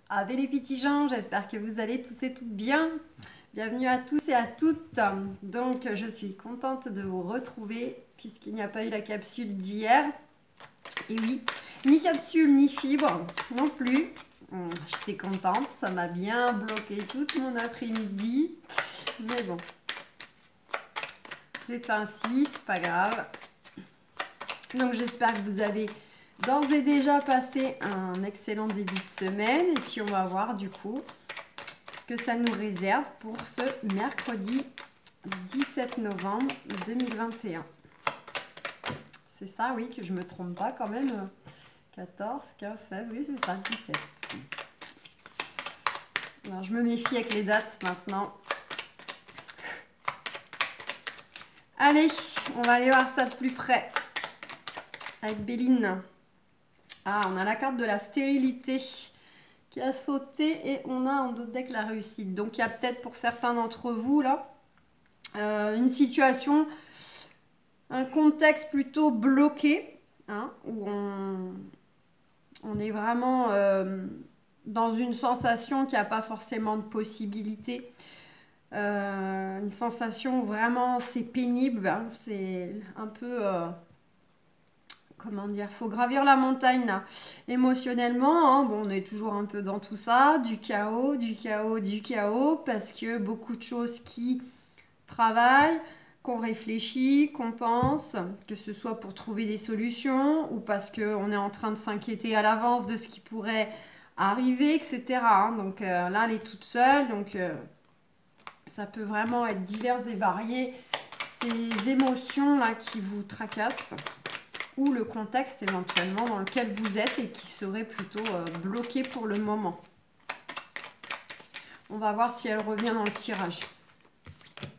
Ave les petits gens, j'espère que vous allez tous et toutes bien. Bienvenue à tous et à toutes. Donc, je suis contente de vous retrouver puisqu'il n'y a pas eu la capsule d'hier. Et oui, ni capsule ni fibre non plus. J'étais contente, ça m'a bien bloqué tout mon après-midi. Mais bon, c'est ainsi, c'est pas grave. Donc, j'espère que vous avez d'ores et déjà passé un excellent début de semaine. Et puis, on va voir du coup ce que ça nous réserve pour ce mercredi 17 novembre 2021. C'est ça, oui, que je me trompe pas quand même. 14, 15, 16, oui, c'est ça, 17. Alors, je me méfie avec les dates maintenant. Allez, on va aller voir ça de plus près avec Béline. Ah, on a la carte de la stérilité qui a sauté et on a en dos de deck la réussite. Donc, il y a peut-être pour certains d'entre vous, là, une situation, un contexte plutôt bloqué, hein, où on est vraiment dans une sensation qui n'a pas forcément de possibilité. Une sensation où vraiment c'est pénible, hein, c'est un peu... comment dire, faut gravir la montagne là. Émotionnellement, hein, bon, on est toujours un peu dans tout ça, du chaos, du chaos, du chaos, parce que beaucoup de choses qui travaillent, qu'on réfléchit, qu'on pense, que ce soit pour trouver des solutions ou parce qu'on est en train de s'inquiéter à l'avance de ce qui pourrait arriver, etc. Donc là, elle est toute seule, donc ça peut vraiment être divers et variés, ces émotions là qui vous tracassent, ou le contexte éventuellement dans lequel vous êtes et qui serait plutôt bloqué pour le moment. On va voir si elle revient dans le tirage.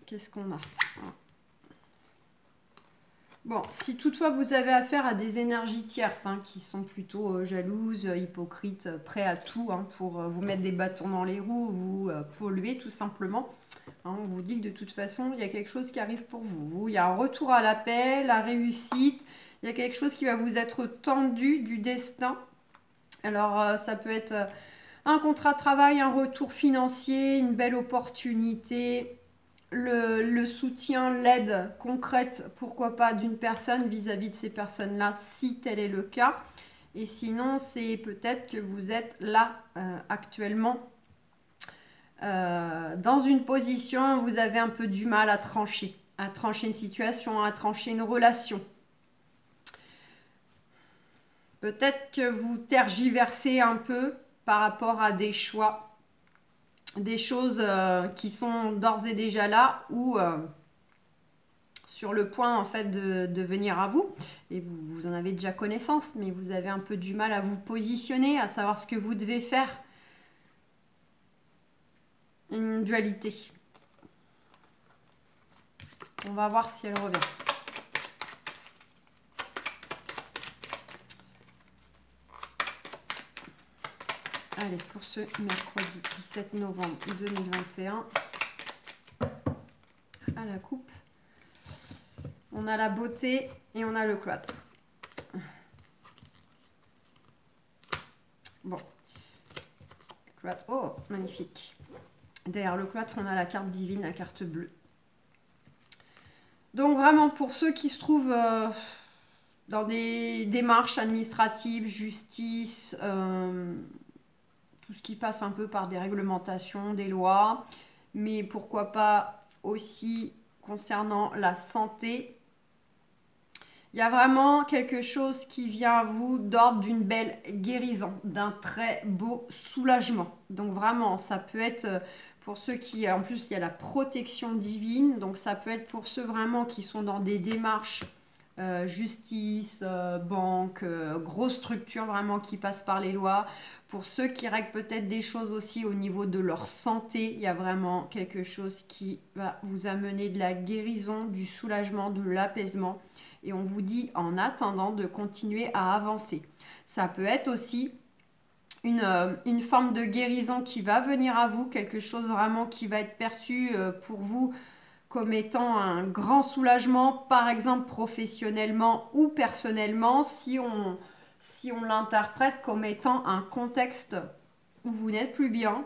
Qu'est-ce qu'on a? Bon, si toutefois vous avez affaire à des énergies tierces hein, qui sont plutôt jalouses, hypocrites, prêts à tout hein, pour vous mettre des bâtons dans les roues, vous polluer tout simplement, hein, on vous dit que de toute façon, il y a quelque chose qui arrive pour vous. Il y a un retour à la paix, la réussite. Il y a quelque chose qui va vous être tendu du destin. Alors, ça peut être un contrat de travail, un retour financier, une belle opportunité, le soutien, l'aide concrète, pourquoi pas, d'une personne vis-à-vis de ces personnes-là, si tel est le cas. Et sinon, c'est peut-être que vous êtes là actuellement dans une position où vous avez un peu du mal à trancher une situation, à trancher une relation. Peut-être que vous tergiversez un peu par rapport à des choix, des choses qui sont d'ores et déjà là ou sur le point en fait de venir à vous. Et vous en avez déjà connaissance, mais vous avez un peu du mal à vous positionner, à savoir ce que vous devez faire. Une dualité. On va voir si elle revient. Allez, pour ce mercredi 17 novembre 2021, à la coupe, on a la beauté et on a le cloître. Bon. Cloître. Oh, magnifique. Derrière le cloître, on a la carte divine, la carte bleue. Donc vraiment, pour ceux qui se trouvent dans des démarches administratives, justice, tout ce qui passe un peu par des réglementations, des lois, mais pourquoi pas aussi concernant la santé. Il y a vraiment quelque chose qui vient à vous d'ordre d'une belle guérison, d'un très beau soulagement. Donc vraiment, ça peut être pour ceux qui, en plus, il y a la protection divine, donc ça peut être pour ceux vraiment qui sont dans des démarches justice, banque, grosse structure vraiment qui passe par les lois. Pour ceux qui règlent peut-être des choses aussi au niveau de leur santé, il y a vraiment quelque chose qui va vous amener de la guérison, du soulagement, de l'apaisement. Et on vous dit en attendant de continuer à avancer. Ça peut être aussi une forme de guérison qui va venir à vous, quelque chose vraiment qui va être perçu pour vous comme étant un grand soulagement, par exemple professionnellement ou personnellement, si on l'interprète comme étant un contexte où vous n'êtes plus bien,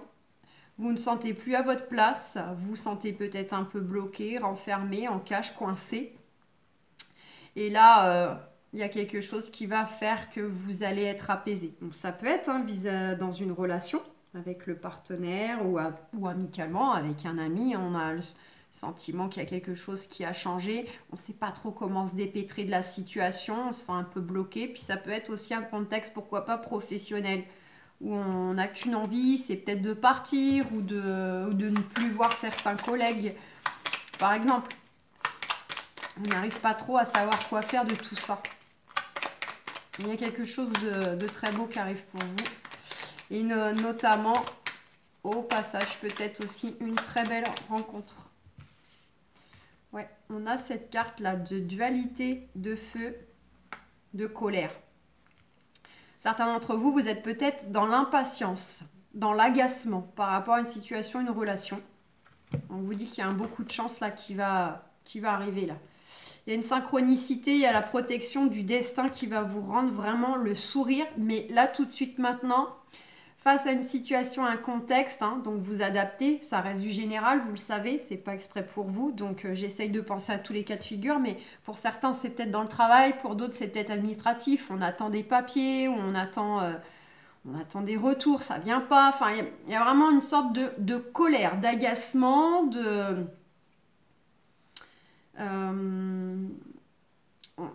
vous ne sentez plus à votre place, vous vous sentez peut-être un peu bloqué, renfermé, en cage, coincé. Et là, il y a quelque chose qui va faire que vous allez être apaisé. Donc ça peut être dans une relation avec le partenaire ou amicalement avec un ami. On a le sentiment qu'il y a quelque chose qui a changé. On ne sait pas trop comment se dépêtrer de la situation. On se sent un peu bloqué. Puis ça peut être aussi un contexte, pourquoi pas, professionnel, où on n'a qu'une envie, c'est peut-être de partir ou de ne plus voir certains collègues, par exemple. On n'arrive pas trop à savoir quoi faire de tout ça. Il y a quelque chose de très beau qui arrive pour vous. Et notamment, au passage, peut-être aussi une très belle rencontre. Ouais, on a cette carte-là de dualité, de feu, de colère. Certains d'entre vous, vous êtes peut-être dans l'impatience, dans l'agacement par rapport à une situation, une relation. On vous dit qu'il y a un beaucoup de chance là qui va arriver là. Il y a une synchronicité, il y a la protection du destin qui va vous rendre vraiment le sourire. Mais là, tout de suite maintenant, face à une situation, un contexte, donc vous adaptez, ça reste du général, vous le savez, c'est pas exprès pour vous. Donc j'essaye de penser à tous les cas de figure, mais pour certains, c'est peut-être dans le travail, pour d'autres, c'est peut-être administratif. On attend des papiers, ou on attend des retours, ça vient pas. Enfin, il y a vraiment une sorte de colère, d'agacement,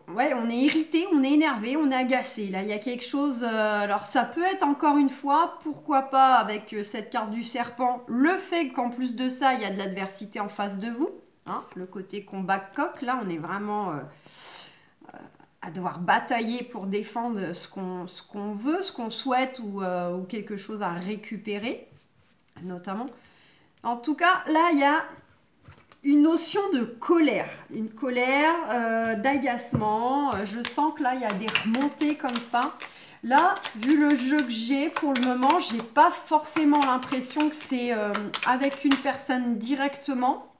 ouais, on est irrité, on est énervé, on est agacé. Là, il y a quelque chose. Alors, ça peut être encore une fois, pourquoi pas, avec cette carte du serpent, le fait qu'en plus de ça, il y a de l'adversité en face de vous. Le côté combat coq, là, on est vraiment à devoir batailler pour défendre ce qu'on veut, ce qu'on souhaite ou quelque chose à récupérer, notamment. En tout cas, là, il y a une notion de colère, une colère, d'agacement. Je sens que là, il y a des remontées comme ça. Là, vu le jeu que j'ai, pour le moment, j'ai pas forcément l'impression que c'est avec une personne directement.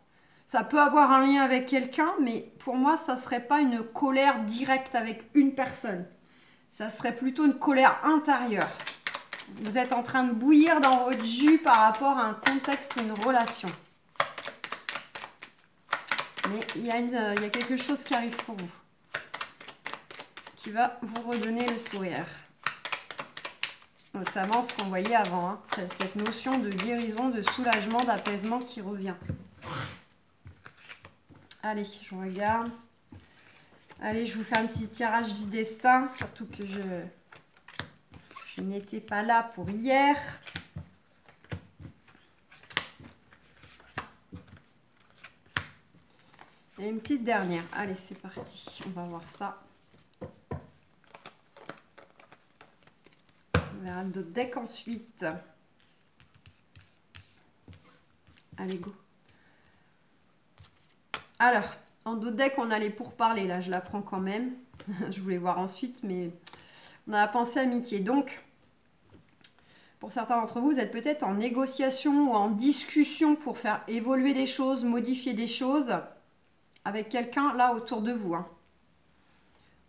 Ça peut avoir un lien avec quelqu'un, mais pour moi, ça serait pas une colère directe avec une personne. Ça serait plutôt une colère intérieure. Vous êtes en train de bouillir dans votre jus par rapport à un contexte ou une relation. Mais il y a quelque chose qui arrive pour vous, qui va vous redonner le sourire. Notamment ce qu'on voyait avant, cette notion de guérison, de soulagement, d'apaisement qui revient. Allez, je regarde. Allez, je vous fais un petit tirage du destin, surtout que je n'étais pas là pour hier. Et une petite dernière. Allez, c'est parti. On va voir ça. On verra d'autres decks ensuite. Allez, go. Alors, en d'autres decks, on a les pourparlers. Là, je la prends quand même. Je voulais voir ensuite, mais on a la pensée amitié. Donc, pour certains d'entre vous, vous êtes peut-être en négociation ou en discussion pour faire évoluer des choses, modifier des choses avec quelqu'un là autour de vous.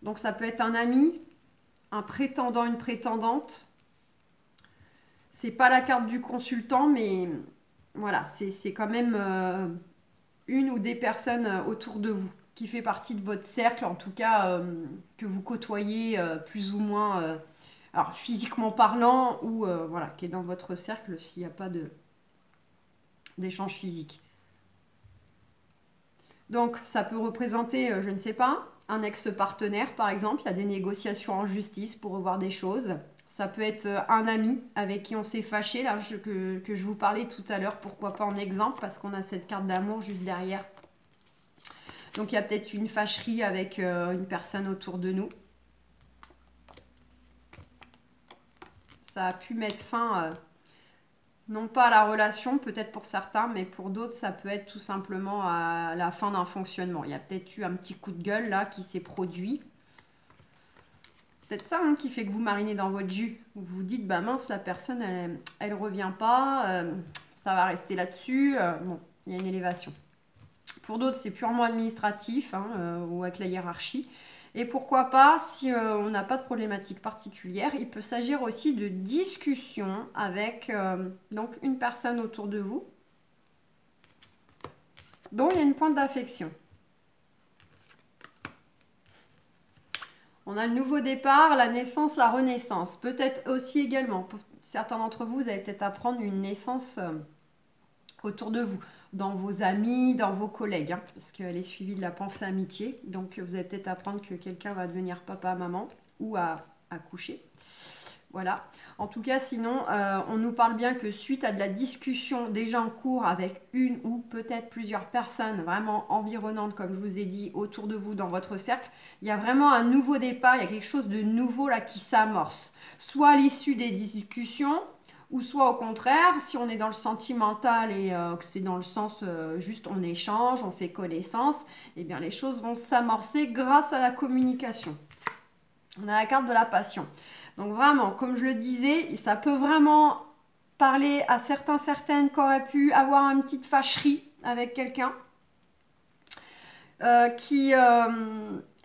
Donc, ça peut être un ami, un prétendant, une prétendante. C'est pas la carte du consultant, mais voilà, c'est quand même une ou des personnes autour de vous qui fait partie de votre cercle, en tout cas que vous côtoyez plus ou moins, alors physiquement parlant, ou voilà, qui est dans votre cercle s'il n'y a pas d'échange physique. Donc ça peut représenter, je ne sais pas, un ex-partenaire par exemple. Il y a des négociations en justice pour revoir des choses. Ça peut être un ami avec qui on s'est fâché, là, que je vous parlais tout à l'heure, pourquoi pas en exemple, parce qu'on a cette carte d'amour juste derrière. Donc il y a peut-être une fâcherie avec une personne autour de nous. Ça a pu mettre fin, non pas à la relation, peut-être pour certains, mais pour d'autres, ça peut être tout simplement à la fin d'un fonctionnement. Il y a peut-être eu un petit coup de gueule là qui s'est produit. Peut-être ça qui fait que vous marinez dans votre jus. Vous vous dites, bah mince, la personne, elle revient pas, ça va rester là-dessus. Bon, il y a une élévation. Pour d'autres, c'est purement administratif ou avec la hiérarchie. Et pourquoi pas, si on n'a pas de problématique particulière, il peut s'agir aussi de discussions avec donc une personne autour de vous dont il y a une pointe d'affection. On a le nouveau départ, la naissance, la renaissance. Peut-être aussi également, pour certains d'entre vous, vous allez peut-être apprendre une naissance autour de vous, dans vos amis, dans vos collègues, hein, parce qu'elle est suivie de la pensée amitié. Donc vous allez peut-être apprendre que quelqu'un va devenir papa, maman ou à coucher. Voilà. En tout cas, sinon, on nous parle bien que suite à de la discussion déjà en cours avec une ou peut-être plusieurs personnes vraiment environnantes, comme je vous ai dit, autour de vous, dans votre cercle, il y a vraiment un nouveau départ, il y a quelque chose de nouveau là qui s'amorce. Soit à l'issue des discussions, ou soit au contraire, si on est dans le sentimental et que c'est dans le sens juste on échange, on fait connaissance, eh bien les choses vont s'amorcer grâce à la communication. On a la carte de la passion. Donc vraiment, comme je le disais, ça peut vraiment parler à certains, certaines qui auraient pu avoir une petite fâcherie avec quelqu'un qui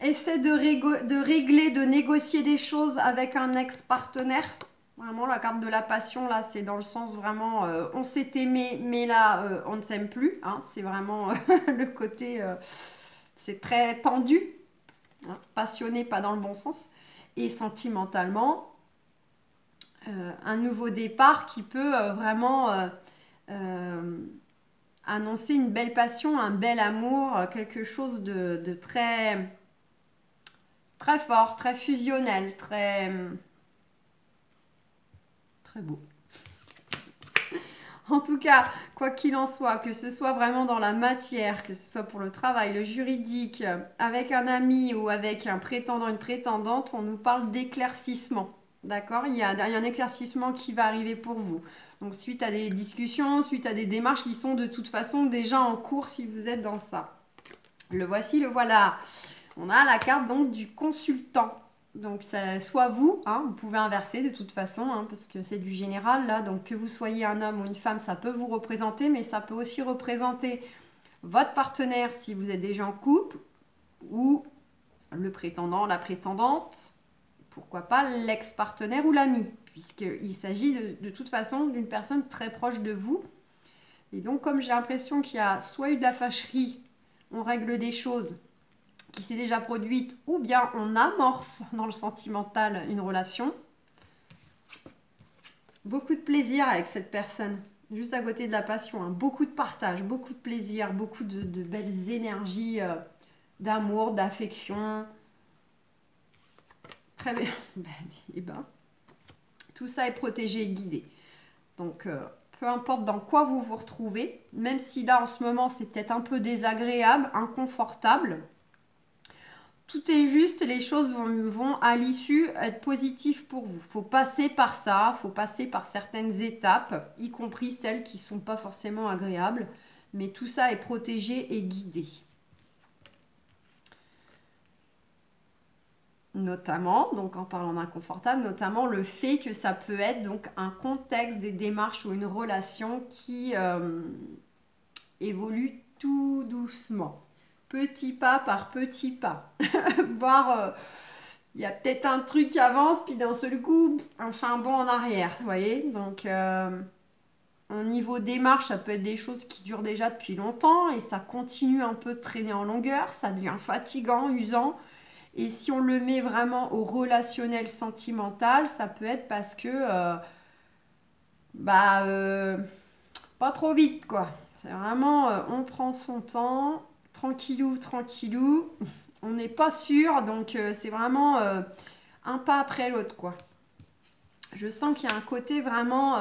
essaie de régler, de négocier des choses avec un ex-partenaire. Vraiment, la carte de la passion, là, c'est dans le sens vraiment, on s'est aimé, mais là, on ne s'aime plus. Hein, c'est vraiment le côté, c'est très tendu, hein, passionné, pas dans le bon sens. Et sentimentalement, un nouveau départ qui peut vraiment annoncer une belle passion, un bel amour, quelque chose de très, très fort, très fusionnel, très, très beau. En tout cas, quoi qu'il en soit, que ce soit vraiment dans la matière, que ce soit pour le travail, le juridique, avec un ami ou avec un prétendant, une prétendante, on nous parle d'éclaircissement. D'accord? Il y a un éclaircissement qui va arriver pour vous. Donc, suite à des discussions, suite à des démarches qui sont de toute façon déjà en cours si vous êtes dans ça. Le voici, le voilà. On a la carte donc du consultant. Donc, soit vous, hein, vous pouvez inverser de toute façon, hein, parce que c'est du général là. Donc, que vous soyez un homme ou une femme, ça peut vous représenter, mais ça peut aussi représenter votre partenaire si vous êtes déjà en couple, ou le prétendant, la prétendante, pourquoi pas l'ex-partenaire ou l'ami, puisqu'il s'agit de toute façon d'une personne très proche de vous. Et donc, comme j'ai l'impression qu'il y a soit eu de la fâcherie, on règle des choses qui s'est déjà produite, ou bien on amorce dans le sentimental une relation. Beaucoup de plaisir avec cette personne, juste à côté de la passion, hein. Beaucoup de partage, beaucoup de plaisir, beaucoup de belles énergies d'amour, d'affection. Très bien. Et ben, tout ça est protégé et guidé. Donc, peu importe dans quoi vous vous retrouvez, même si là en ce moment c'est peut-être un peu désagréable, inconfortable, tout est juste, les choses vont à l'issue être positives pour vous. Il faut passer par ça, il faut passer par certaines étapes, y compris celles qui ne sont pas forcément agréables. Mais tout ça est protégé et guidé. Notamment, donc en parlant d'inconfortable, notamment le fait que ça peut être donc un contexte, des démarches ou une relation qui évolue tout doucement. Petit pas par petit pas. Voir, il y a peut-être un truc qui avance, puis d'un seul coup, on fait un bond en arrière, vous voyez. Donc, au niveau démarche, ça peut être des choses qui durent déjà depuis longtemps, et ça continue un peu de traîner en longueur, ça devient fatigant, usant. Et si on le met vraiment au relationnel sentimental, ça peut être parce que, pas trop vite, quoi. C'est vraiment, on prend son temps, tranquillou, tranquillou. On n'est pas sûr, donc c'est vraiment un pas après l'autre, quoi. Je sens qu'il y a un côté vraiment...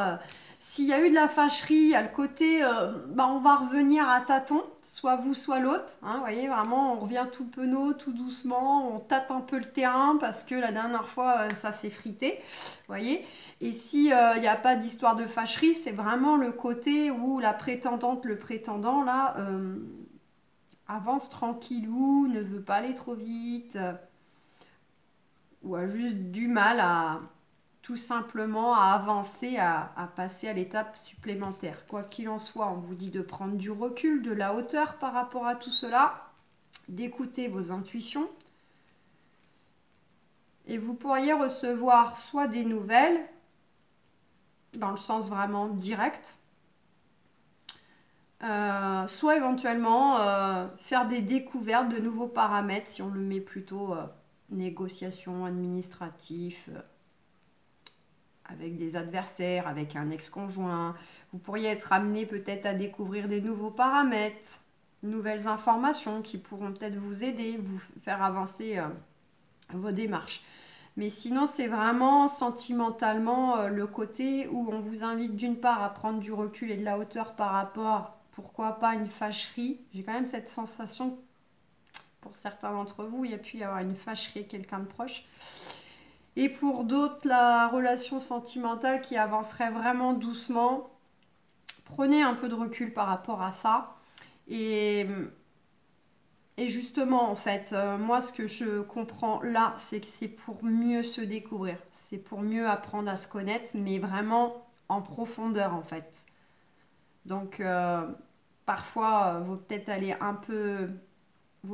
s'il y a eu de la fâcherie, il y a le côté... on va revenir à tâtons, soit vous, soit l'autre. Hein, vous voyez, vraiment, on revient tout penaud, tout doucement. On tâte un peu le terrain parce que la dernière fois, ça s'est frité. Vous voyez. Et s'il n'y a pas d'histoire de fâcherie, c'est vraiment le côté où la prétendante, le prétendant, là, avance tranquillou, ne veut pas aller trop vite, ou a juste du mal à tout simplement à avancer, à passer à l'étape supplémentaire. Quoi qu'il en soit, on vous dit de prendre du recul, de la hauteur par rapport à tout cela, d'écouter vos intuitions, Et vous pourriez recevoir soit des nouvelles, dans le sens vraiment direct, soit éventuellement faire des découvertes de nouveaux paramètres, si on le met plutôt négociation administrative, avec des adversaires, avec un ex-conjoint. Vous pourriez être amené peut-être à découvrir des nouveaux paramètres, nouvelles informations qui pourront peut-être vous aider, vous faire avancer vos démarches. Mais sinon, c'est vraiment sentimentalement le côté où on vous invite d'une part à prendre du recul et de la hauteur par rapport, pourquoi pas, une fâcherie. J'ai quand même cette sensation, pour certains d'entre vous, il y a pu y avoir une fâcherie, quelqu'un de proche. Et pour d'autres, la relation sentimentale qui avancerait vraiment doucement. Prenez un peu de recul par rapport à ça. Et justement, en fait, moi, ce que je comprends là, c'est que c'est pour mieux se découvrir. C'est pour mieux apprendre à se connaître, mais vraiment en profondeur, en fait. Donc, parfois, vaut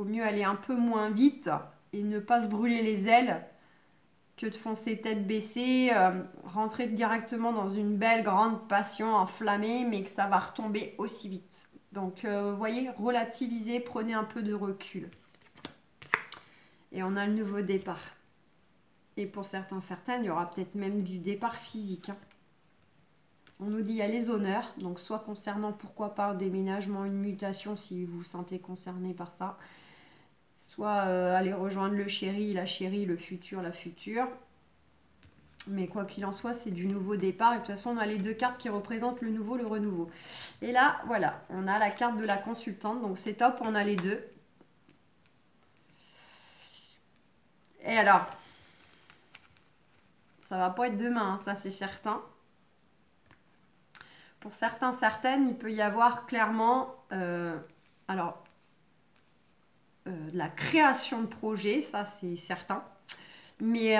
mieux aller un peu moins vite et ne pas se brûler les ailes que de foncer tête baissée, rentrer directement dans une belle grande passion enflammée, mais que ça va retomber aussi vite. Donc, vous voyez, relativisez, prenez un peu de recul. Et on a le nouveau départ. Et pour certaines, il y aura peut-être même du départ physique. On nous dit il y a les honneurs, donc soit concernant, pourquoi pas, un déménagement, une mutation, si vous vous sentez concerné par ça. Soit aller rejoindre le chéri, la chérie, le futur, la future. Mais quoi qu'il en soit, c'est du nouveau départ. Et de toute façon, on a les deux cartes qui représentent le nouveau, le renouveau. Et là, voilà, on a la carte de la consultante. Donc c'est top, on a les deux. Et alors, ça va pas être demain, hein, ça c'est certain. Pour certains, certaines, il peut y avoir clairement de la création de projet, ça c'est certain. Mais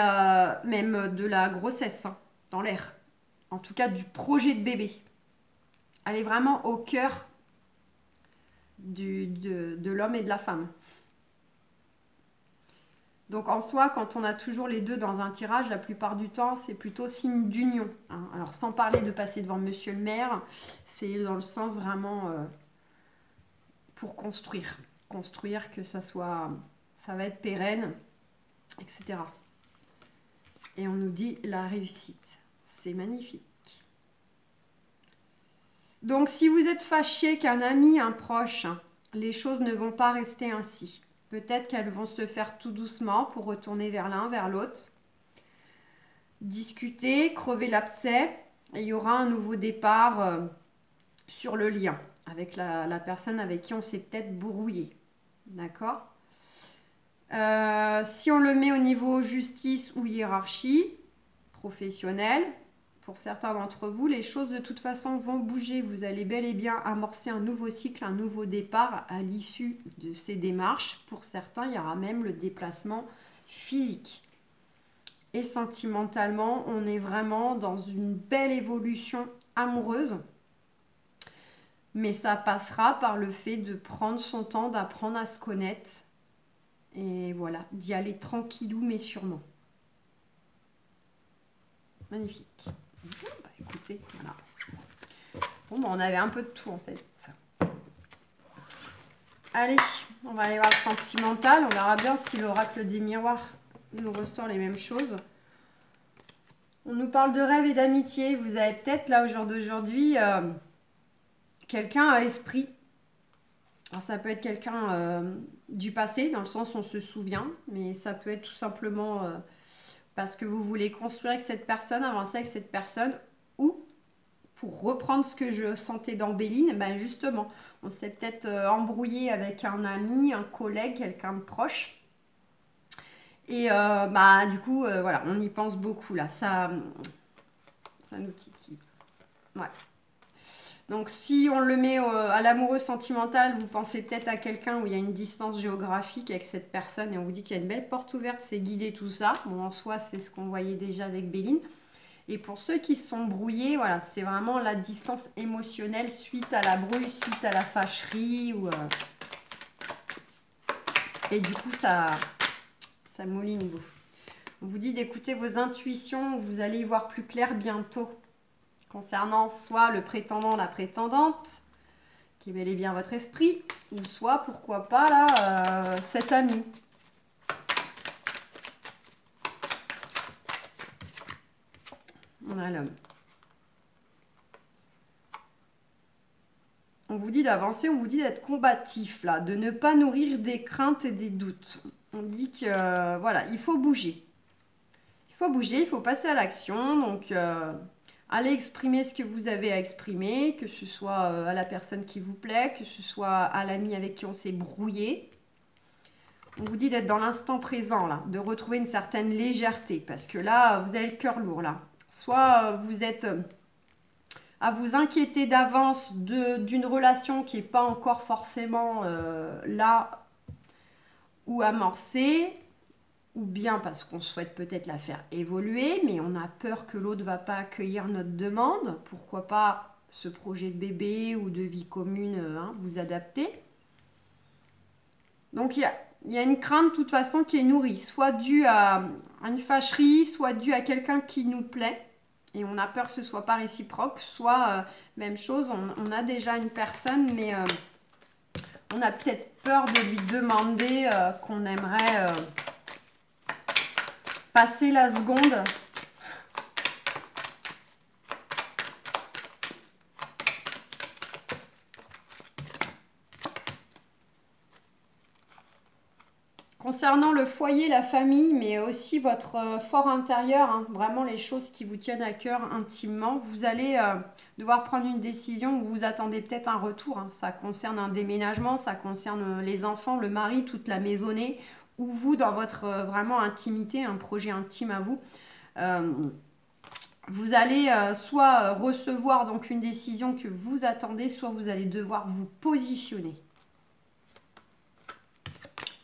même de la grossesse, hein, dans l'air. En tout cas, du projet de bébé. Elle est vraiment au cœur de l'homme et de la femme. Donc en soi, quand on a toujours les deux dans un tirage, la plupart du temps, c'est plutôt signe d'union. Hein. Alors sans parler de passer devant monsieur le maire, c'est dans le sens vraiment pour construire. Construire, que ça va être pérenne, etc. Et on nous dit la réussite. C'est magnifique. Donc si vous êtes fâché qu'un ami, un proche, les choses ne vont pas rester ainsi. Peut-être qu'elles vont se faire tout doucement pour retourner vers l'un, vers l'autre. Discuter, crever l'abcès. Et il y aura un nouveau départ sur le lien avec la personne avec qui on s'est peut-être brouillé. D'accord ? Si on le met au niveau justice ou hiérarchie professionnelle, pour certains d'entre vous, les choses de toute façon vont bouger. Vous allez bel et bien amorcer un nouveau cycle, un nouveau départ à l'issue de ces démarches. Pour certains, il y aura même le déplacement physique. Et sentimentalement, on est vraiment dans une belle évolution amoureuse. Mais ça passera par le fait de prendre son temps, d'apprendre à se connaître. Et voilà, d'y aller tranquillou mais sûrement. Magnifique. Bah, écoutez, voilà. Bon, bah, on avait un peu de tout en fait. Allez, on va aller voir le sentimental. On verra bien si l'oracle des miroirs nous ressort les mêmes choses. On nous parle de rêve et d'amitié. Vous avez peut-être là au jour d'aujourd'hui quelqu'un à l'esprit. Alors, ça peut être quelqu'un du passé, dans le sens où on se souvient, mais ça peut être tout simplement parce que vous voulez construire avec cette personne, avancer avec cette personne, ou pour reprendre ce que je sentais dans Béline, ben justement, on s'est peut-être embrouillé avec un ami, un collègue, quelqu'un de proche. Et bah du coup, voilà, on y pense beaucoup là, ça nous titille. Ouais. Donc si on le met à l'amoureux sentimental, vous pensez peut-être à quelqu'un où il y a une distance géographique avec cette personne et on vous dit qu'il y a une belle porte ouverte, c'est guidé tout ça. Bon, en soi, c'est ce qu'on voyait déjà avec Béline. Et pour ceux qui se sont brouillés, voilà, c'est vraiment la distance émotionnelle suite à la brouille, suite à la fâcherie. Et du coup, ça mouline vous. On vous dit d'écouter vos intuitions, vous allez y voir plus clair bientôt. Concernant soit le prétendant, la prétendante, qui est bel et bien votre esprit, ou soit, pourquoi pas, là, cet ami. On a l'homme. On vous dit d'avancer, on vous dit d'être combatif, là, de ne pas nourrir des craintes et des doutes. On dit que, voilà, il faut bouger. Il faut bouger, il faut passer à l'action. Donc, allez exprimer ce que vous avez à exprimer, que ce soit à la personne qui vous plaît, que ce soit à l'ami avec qui on s'est brouillé. On vous dit d'être dans l'instant présent, là, de retrouver une certaine légèreté, parce que là, vous avez le cœur lourd, là. Soit vous êtes à vous inquiéter d'avance d'une relation qui n'est pas encore forcément là ou amorcée, ou bien parce qu'on souhaite peut-être la faire évoluer, mais on a peur que l'autre ne va pas accueillir notre demande. Pourquoi pas ce projet de bébé ou de vie commune, vous adapter. Donc il y a une crainte de toute façon qui est nourrie, soit due à une fâcherie, soit due à quelqu'un qui nous plaît. Et on a peur que ce ne soit pas réciproque, soit même chose, on a déjà une personne, mais on a peut-être peur de lui demander qu'on aimerait passer la seconde. Concernant le foyer, la famille, mais aussi votre fort intérieur, vraiment les choses qui vous tiennent à cœur intimement, vous allez devoir prendre une décision où vous attendez peut-être un retour. Ça concerne un déménagement, ça concerne les enfants, le mari, toute la maisonnée, ou vous dans votre vraiment intimité, un projet intime à vous. Vous allez soit recevoir donc une décision que vous attendez, soit vous allez devoir vous positionner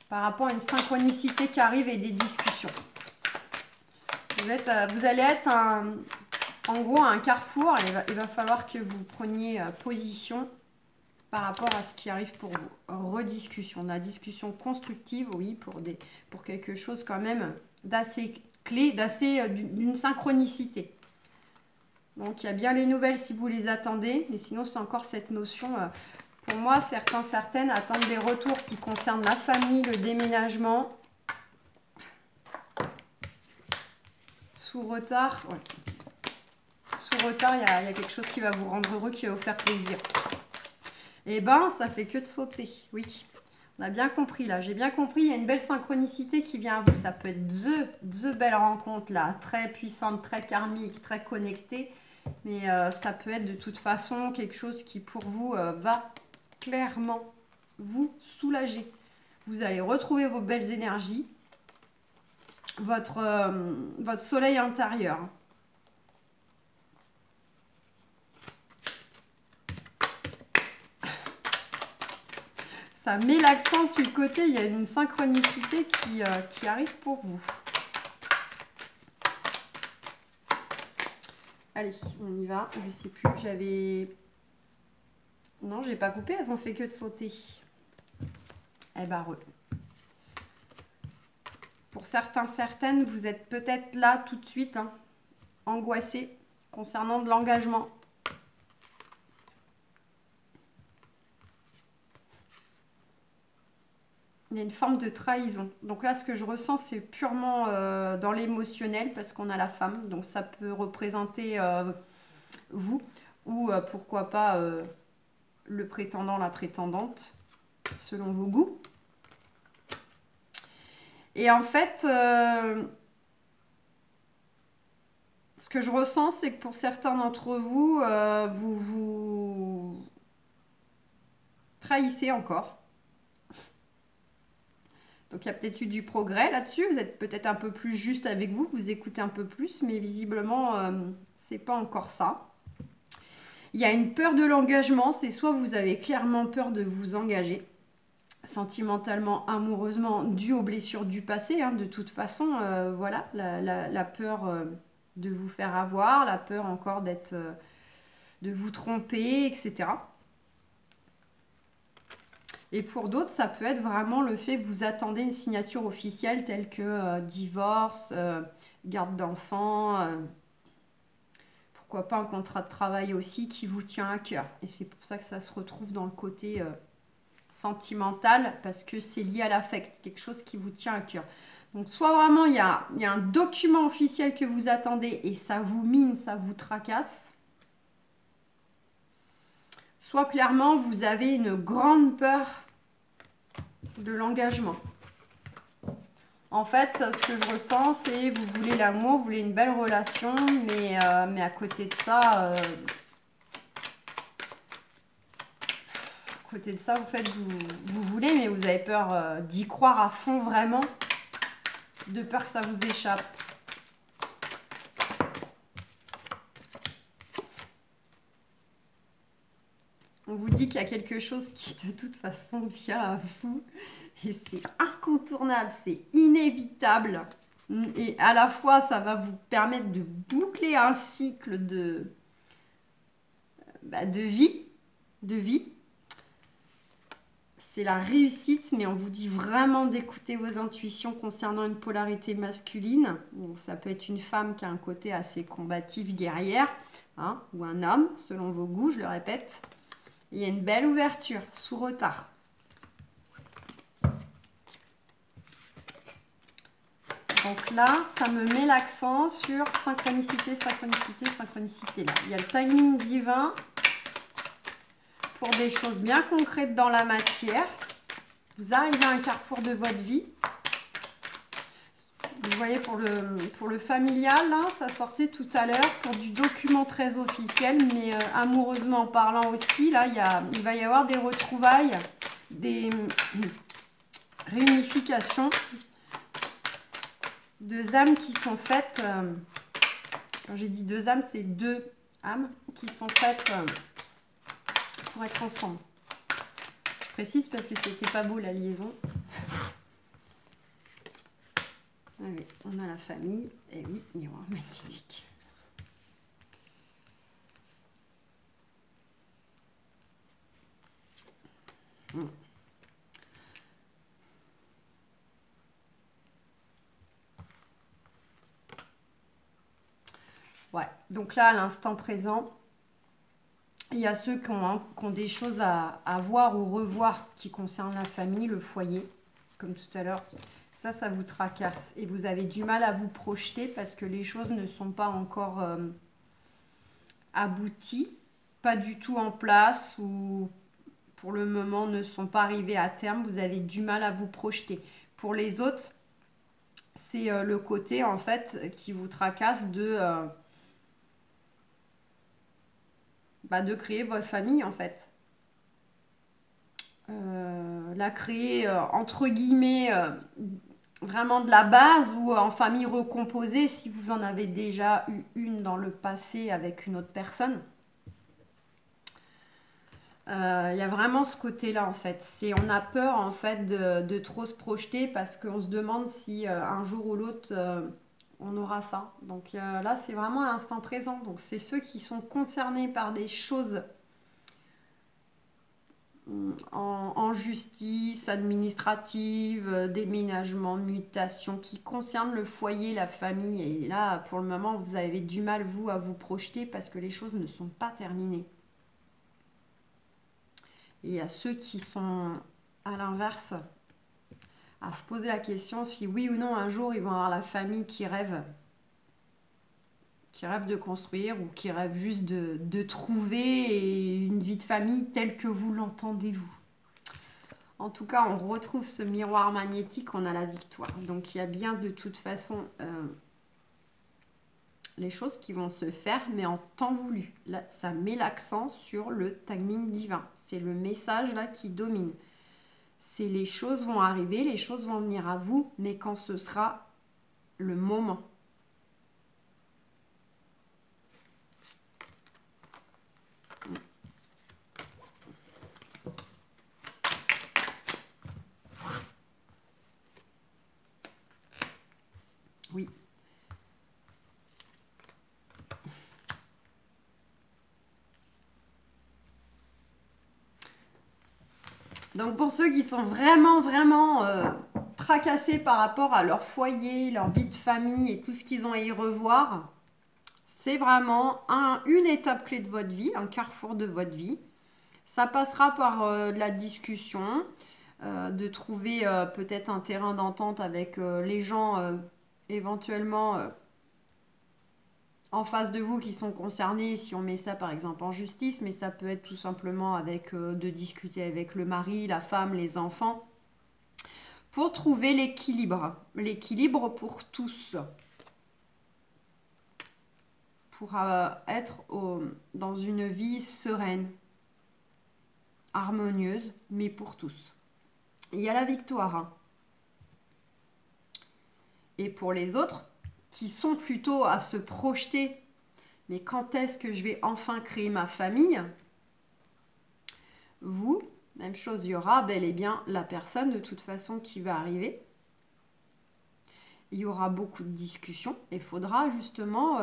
par rapport à une synchronicité qui arrive et des discussions. Vous allez être en gros à un carrefour et il va falloir que vous preniez position par rapport à ce qui arrive pour vous. Rediscussion, la discussion constructive, oui, pour quelque chose quand même d'assez clé, d'une synchronicité. Donc il y a bien les nouvelles si vous les attendez, mais sinon c'est encore cette notion... pour moi, certaines attendent des retours qui concernent la famille, le déménagement. Sous retard, ouais. Sous retard, il y a quelque chose qui va vous rendre heureux, qui va vous faire plaisir. Eh ben, ça fait que de sauter, oui. On a bien compris là, j'ai bien compris, il y a une belle synchronicité qui vient à vous. Ça peut être the belle rencontre là, très puissante, très karmique, très connectée. Mais ça peut être de toute façon quelque chose qui pour vous va clairement vous soulager. Vous allez retrouver vos belles énergies, votre soleil intérieur. Ça met l'accent sur le côté, il y a une synchronicité qui arrive pour vous. Allez, on y va. Je sais plus, j'avais... Non, j'ai pas coupé, elles ont fait que de sauter. Eh ben, pour certaines, vous êtes peut-être là tout de suite, angoissé concernant de l'engagement. Il y a une forme de trahison. Donc là, ce que je ressens, c'est purement dans l'émotionnel, parce qu'on a la femme. Donc ça peut représenter vous, ou pourquoi pas le prétendant, la prétendante, selon vos goûts. Et en fait, ce que je ressens, c'est que pour certains d'entre vous, vous trahissez encore. Donc il y a peut-être eu du progrès là-dessus, vous êtes peut-être un peu plus juste avec vous, vous écoutez un peu plus, mais visiblement, c'est pas encore ça. Il y a une peur de l'engagement, c'est soit vous avez clairement peur de vous engager, sentimentalement, amoureusement, dû aux blessures du passé, de toute façon, voilà, la peur de vous faire avoir, la peur encore de vous tromper, etc. Et pour d'autres, ça peut être vraiment le fait que vous attendez une signature officielle telle que divorce, garde d'enfants, pourquoi pas un contrat de travail aussi qui vous tient à cœur. Et c'est pour ça que ça se retrouve dans le côté sentimental, parce que c'est lié à l'affect, quelque chose qui vous tient à cœur. Donc soit vraiment il y a un document officiel que vous attendez et ça vous mine, ça vous tracasse. Soit clairement vous avez une grande peur de l'engagement. En fait, ce que je ressens, c'est vous voulez l'amour, vous voulez une belle relation, mais à côté de ça, vous faites vous voulez, mais vous avez peur d'y croire à fond vraiment, de peur que ça vous échappe. On vous dit qu'il y a quelque chose qui de toute façon vient à vous et c'est incontournable, c'est inévitable. Et à la fois, ça va vous permettre de boucler un cycle de vie. C'est la réussite, mais on vous dit vraiment d'écouter vos intuitions concernant une polarité masculine. Donc, ça peut être une femme qui a un côté assez combatif, guerrière, hein, ou un homme, selon vos goûts, je le répète. Il y a une belle ouverture, sous retard. Donc là, ça me met l'accent sur synchronicité, synchronicité, synchronicité. Là, il y a le timing divin pour des choses bien concrètes dans la matière. Vous arrivez à un carrefour de votre vie. Vous voyez, pour le familial, là, ça sortait tout à l'heure pour du document très officiel, mais amoureusement parlant aussi, là, il va y avoir des retrouvailles, des réunifications, deux âmes qui sont faites, quand j'ai dit deux âmes, c'est deux âmes qui sont faites pour être ensemble. Je précise parce que c'était pas beau la liaison. Allez, on a la famille. Et oui, miroir magnétique. Ouais, donc là, à l'instant présent, il y a ceux qui ont des choses à voir ou revoir qui concernent la famille, le foyer, comme tout à l'heure. Ça vous tracasse et vous avez du mal à vous projeter parce que les choses ne sont pas encore abouties, pas du tout en place ou pour le moment ne sont pas arrivées à terme. Vous avez du mal à vous projeter. Pour les autres, c'est le côté en fait qui vous tracasse de créer votre famille en fait. La créer entre guillemets vraiment de la base ou en famille recomposée si vous en avez déjà eu une dans le passé avec une autre personne. Il y a vraiment ce côté-là en fait. On a peur en fait de trop se projeter parce qu'on se demande si un jour ou l'autre on aura ça. Donc là c'est vraiment à l'instant présent. Donc c'est ceux qui sont concernés par des choses en justice, administrative, déménagement, mutation, qui concernent le foyer, la famille. Et là, pour le moment, vous avez du mal, vous, à vous projeter parce que les choses ne sont pas terminées. Et il y a ceux qui sont, à l'inverse, à se poser la question si oui ou non, un jour, ils vont avoir la famille qui rêve de construire ou qui rêve juste de trouver une vie de famille telle que vous l'entendez, vous. En tout cas, on retrouve ce miroir magnétique, on a la victoire. Donc, il y a bien de toute façon les choses qui vont se faire, mais en temps voulu. Là, ça met l'accent sur le timing divin. C'est le message là qui domine. C'est les choses vont arriver, les choses vont venir à vous, mais quand ce sera le moment. Oui. Donc pour ceux qui sont vraiment tracassés par rapport à leur foyer, leur vie de famille et tout ce qu'ils ont à y revoir, c'est vraiment une étape clé de votre vie, un carrefour de votre vie. Ça passera par de la discussion, de trouver peut-être un terrain d'entente avec les gens éventuellement en face de vous qui sont concernés, si on met ça par exemple en justice, mais ça peut être tout simplement avec de discuter avec le mari, la femme, les enfants, pour trouver l'équilibre pour tous, pour être dans une vie sereine, harmonieuse, mais pour tous. Il y a la victoire, hein. Et pour les autres, qui sont plutôt à se projeter, mais quand est-ce que je vais enfin créer ma famille? Vous, même chose, il y aura bel et bien la personne de toute façon qui va arriver. Il y aura beaucoup de discussions et il faudra justement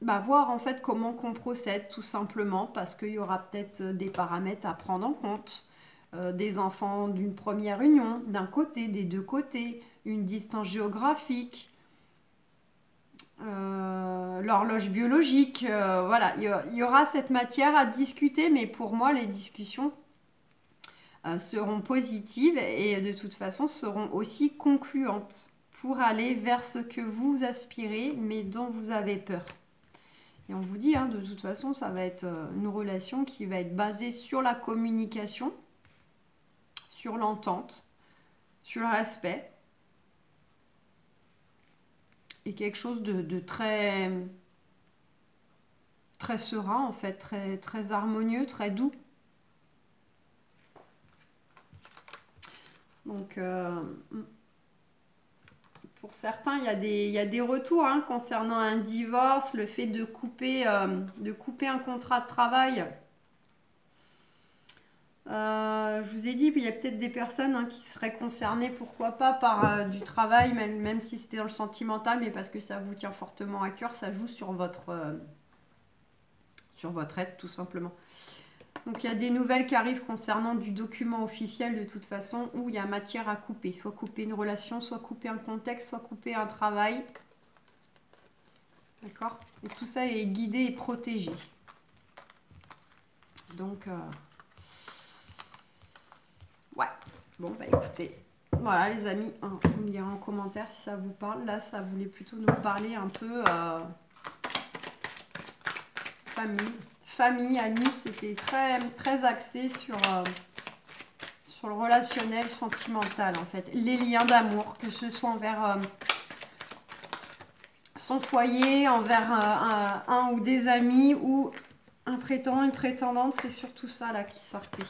voir en fait comment qu'on procède tout simplement, parce qu'il y aura peut-être des paramètres à prendre en compte. Des enfants d'une première union, d'un côté, des deux côtés, une distance géographique, l'horloge biologique, voilà, il y aura cette matière à discuter, mais pour moi, les discussions seront positives et de toute façon seront aussi concluantes pour aller vers ce que vous aspirez, mais dont vous avez peur. Et on vous dit, hein, de toute façon, ça va être une relation qui va être basée sur la communication, sur l'entente, sur le respect, et quelque chose de très, très serein en fait, très, très harmonieux, très doux. Donc, pour certains, il y a des retours hein, concernant un divorce, le fait de couper un contrat de travail. Je vous ai dit, il y a peut-être des personnes hein, qui seraient concernées, pourquoi pas, par du travail, même si c'était dans le sentimental, mais parce que ça vous tient fortement à cœur, ça joue sur votre aide, tout simplement. Donc il y a des nouvelles qui arrivent concernant du document officiel de toute façon, où il y a matière à couper, soit couper une relation, soit couper un contexte, soit couper un travail. D'accord? Et tout ça est guidé et protégé. Donc... ouais, bon bah écoutez, voilà les amis, hein, vous me direz en commentaire si ça vous parle. Là, ça voulait plutôt nous parler un peu famille, amis. C'était très, très axé sur le relationnel, sentimental en fait. Les liens d'amour, que ce soit envers son foyer, envers un ou des amis, ou un prétendant, une prétendante, c'est surtout ça là qui sortait.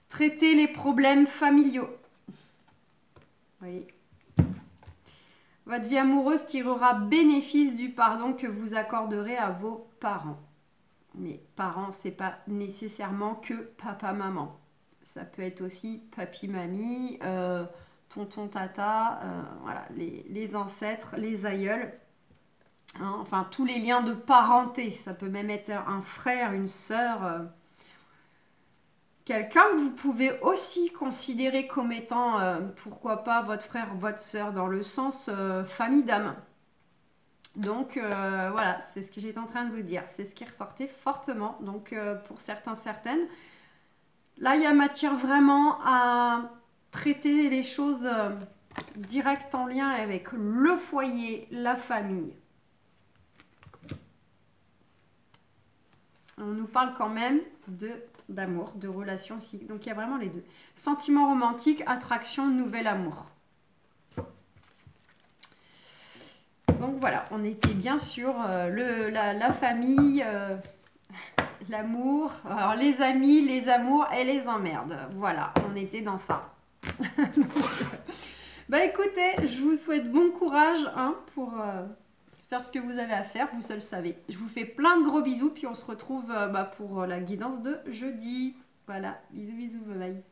Traiter les problèmes familiaux. Vous voyez. Votre vie amoureuse tirera bénéfice du pardon que vous accorderez à vos parents. Mais parents, c'est pas nécessairement que papa-maman. Ça peut être aussi papi-mamie, tonton, tata, voilà, les ancêtres, les aïeuls. Hein, enfin, tous les liens de parenté. Ça peut même être un frère, une sœur... quelqu'un que vous pouvez aussi considérer comme étant, pourquoi pas, votre frère, votre sœur, dans le sens famille d'âme. Donc, voilà, c'est ce que j'étais en train de vous dire. C'est ce qui ressortait fortement. Donc, pour certains, certaines, là, il y a matière vraiment à traiter les choses directes en lien avec le foyer, la famille. On nous parle quand même d'amour, de relation aussi. Donc il y a vraiment les deux. Sentiment romantique, attraction, nouvel amour. Donc voilà, on était bien sur la famille, l'amour, alors les amis, les amours et les emmerdes. Voilà, on était dans ça. Bah écoutez, je vous souhaite bon courage hein, pour... faire ce que vous avez à faire, vous seul savez. Je vous fais plein de gros bisous, puis on se retrouve pour la guidance de jeudi. Voilà, bisous, bisous, bye bye.